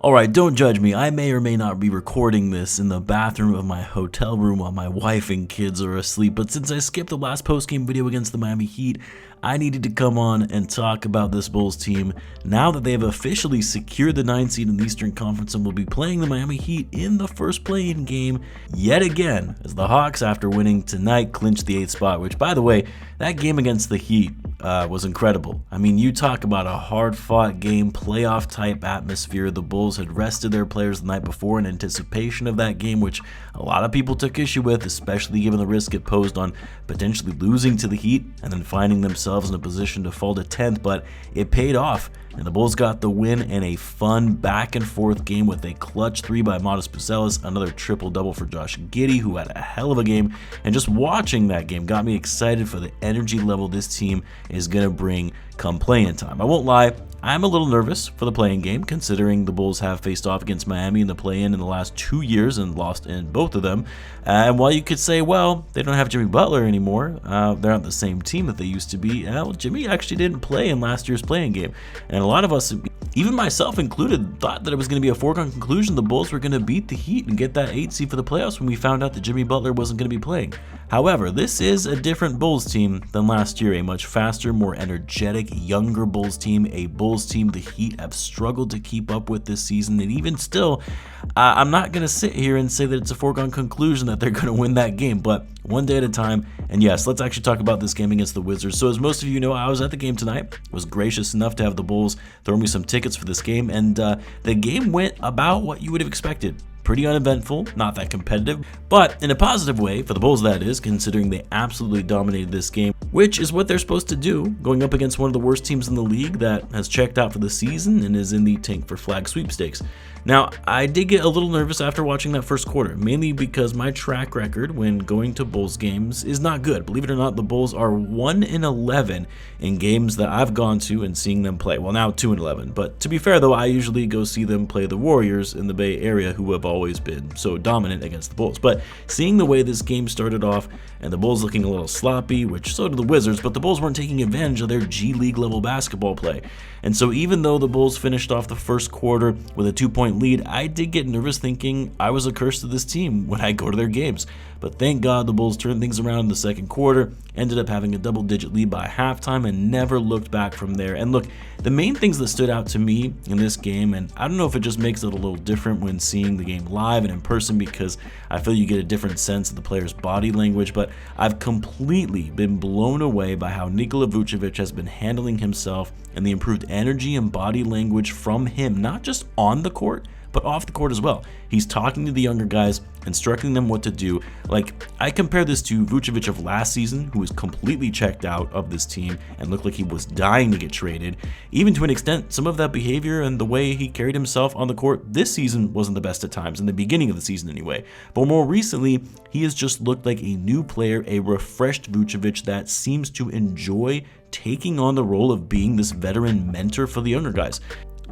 Alright, don't judge me. I may or may not be recording this in the bathroom of my hotel room while my wife and kids are asleep, but since I skipped the last post-game video against the Miami Heat, I needed to come on and talk about this Bulls team now that they have officially secured the 9th seed in the Eastern Conference and will be playing the Miami Heat in the first play-in game yet again, as the Hawks, after winning tonight, clinched the 8th spot, which, by the way, that game against the Heat was incredible. I mean, you talk about a hard-fought game, playoff-type atmosphere. The Bulls had rested their players the night before in anticipation of that game, which a lot of people took issue with, especially given the risk it posed on potentially losing to the Heat and then finding themselves in a position to fall to 10th, but it paid off. And the Bulls got the win in a fun back-and-forth game with a clutch 3 by Modest Buzelis, another triple-double for Josh Giddey, who had a hell of a game. And just watching that game got me excited for the energy level this team is going to bring come play-in time. I won't lie, I'm a little nervous for the play-in game, considering the Bulls have faced off against Miami in the play-in in the last 2 years and lost in both of them. And while you could say, well, they don't have Jimmy Butler anymore, they're not the same team that they used to be, well, Jimmy actually didn't play in last year's play-in game. And a lot of us, even myself included, thought that it was going to be a foregone conclusion the Bulls were going to beat the Heat and get that 8th seed for the playoffs when we found out that Jimmy Butler wasn't going to be playing. However, this is a different Bulls team than last year, a much faster, more energetic, younger Bulls team, a Bulls team the Heat have struggled to keep up with this season, and even still, I'm not going to sit here and say that it's a foregone conclusion that they're going to win that game, but one day at a time. And yes, let's actually talk about this game against the Wizards. So as most of you know, I was at the game tonight, was gracious enough to have the Bulls throw me some tickets for this game, and the game went about what you would have expected. Pretty uneventful, not that competitive, but in a positive way, for the Bulls that is, considering they absolutely dominated this game, which is what they're supposed to do, going up against one of the worst teams in the league that has checked out for the season and is in the tank for flag sweepstakes. Now, I did get a little nervous after watching that first quarter, mainly because my track record when going to Bulls games is not good. Believe it or not, the Bulls are 1-11 in games that I've gone to and seeing them play. Well, now 2-11, but to be fair though, I usually go see them play the Warriors in the Bay Area, who have always been so dominant against the Bulls. But seeing the way this game started off and the Bulls looking a little sloppy, which so did the Wizards, but the Bulls weren't taking advantage of their G League level basketball play. And so even though the Bulls finished off the first quarter with a 2-point lead, I did get nervous thinking I was a curse to this team when I go to their games. But thank God the Bulls turned things around in the second quarter, ended up having a double-digit lead by halftime, and never looked back from there. And look, the main things that stood out to me in this game, and I don't know if it just makes it a little different when seeing the game live and in person, because I feel you get a different sense of the player's body language, but I've completely been blown away by how Nikola Vucevic has been handling himself and the improved energy and body language from him, not just on the court, but off the court as well. He's talking to the younger guys, instructing them what to do. Like, I compare this to Vucevic of last season, who was completely checked out of this team and looked like he was dying to get traded. Even to an extent, some of that behavior and the way he carried himself on the court this season wasn't the best at times, in the beginning of the season anyway. But more recently, he has just looked like a new player, a refreshed Vucevic that seems to enjoy taking on the role of being this veteran mentor for the younger guys.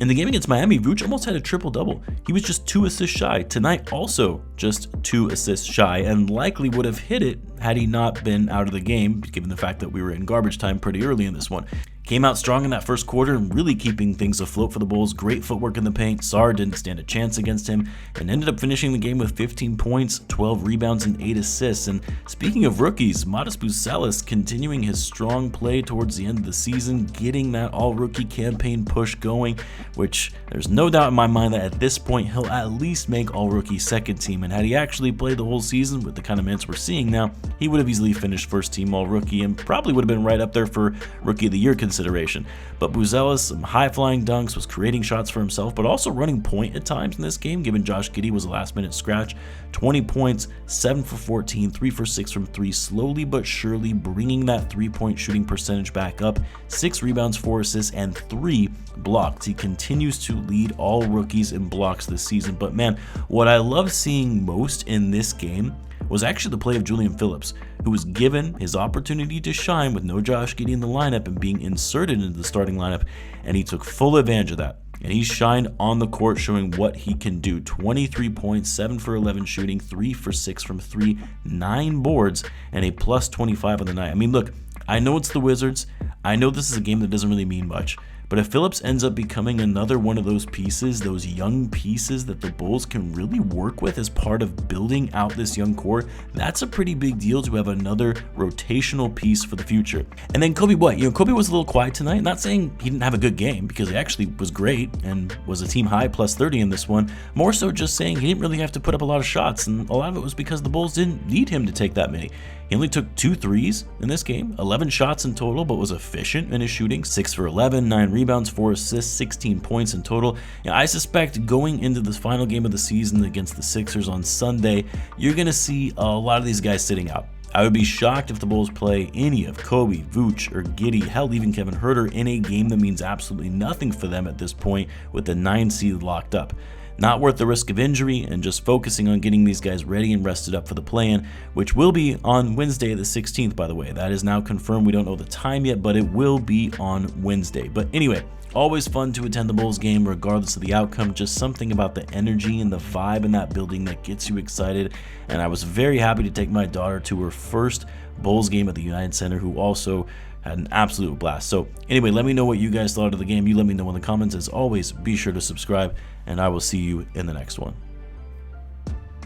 In the game against Miami, Vooch almost had a triple-double. He was just 2 assists shy. Tonight, also just 2 assists shy, and likely would have hit it had he not been out of the game, given the fact that we were in garbage time pretty early in this one. Came out strong in that first quarter and really keeping things afloat for the Bulls. Great footwork in the paint. Sarr didn't stand a chance against him and ended up finishing the game with 15 points, 12 rebounds, and 8 assists. And speaking of rookies, Modest Buzelis continuing his strong play towards the end of the season, getting that all-rookie campaign push going, which there's no doubt in my mind that at this point he'll at least make all-rookie second team. And had he actually played the whole season with the kind of minutes we're seeing now, he would have easily finished first team all-rookie and probably would have been right up there for Rookie of the Year consideration. But Buzelis, some high-flying dunks, was creating shots for himself, but also running point at times in this game, given Josh Giddey was a last-minute scratch. 20 points, 7 for 14, 3 for 6 from 3, slowly but surely bringing that three-point shooting percentage back up. 6 rebounds, 4 assists, and 3 blocks. He continues to lead all rookies in blocks this season. But man, what I love seeing most in this game was actually the play of Julian Phillips, who was given his opportunity to shine with no Josh Giddey in the lineup and being inserted into the starting lineup, and he took full advantage of that. And he shined on the court, showing what he can do. 23 points, 7 for 11 shooting, 3 for 6 from 3, 9 boards, and a plus 25 on the night. I mean, look, I know it's the Wizards. I know this is a game that doesn't really mean much, But if Phillips ends up becoming another one of those pieces, those young pieces that the Bulls can really work with as part of building out this young core, that's a pretty big deal to have another rotational piece for the future. And then Kobe White, Kobe was a little quiet tonight. Not saying he didn't have a good game, because he actually was great and was a team high plus 30 in this one. More so just saying he didn't really have to put up a lot of shots, and a lot of it was because the Bulls didn't need him to take that many. He only took 2 threes in this game, 11 shots in total, but was efficient in his shooting, 6 for 11, 9 rebounds, 4 assists, 16 points in total. I suspect going into this final game of the season against the Sixers on Sunday, you're going to see a lot of these guys sitting out. I would be shocked if the Bulls play any of Kobe, Vooch, or Giddey, hell, even Kevin Huerter in a game that means absolutely nothing for them at this point with the 9 seed locked up. Not worth the risk of injury, and just focusing on getting these guys ready and rested up for the play-in, which will be on Wednesday the 16th, by the way. That is now confirmed. We don't know the time yet, but it will be on Wednesday. But anyway, always fun to attend the Bulls game regardless of the outcome. Just something about the energy and the vibe in that building that gets you excited. And I was very happy to take my daughter to her first Bulls game at the United Center, who also had an absolute blast. So anyway, let me know what you guys thought of the game. You let me know in the comments. As always, be sure to subscribe, and I will see you in the next one.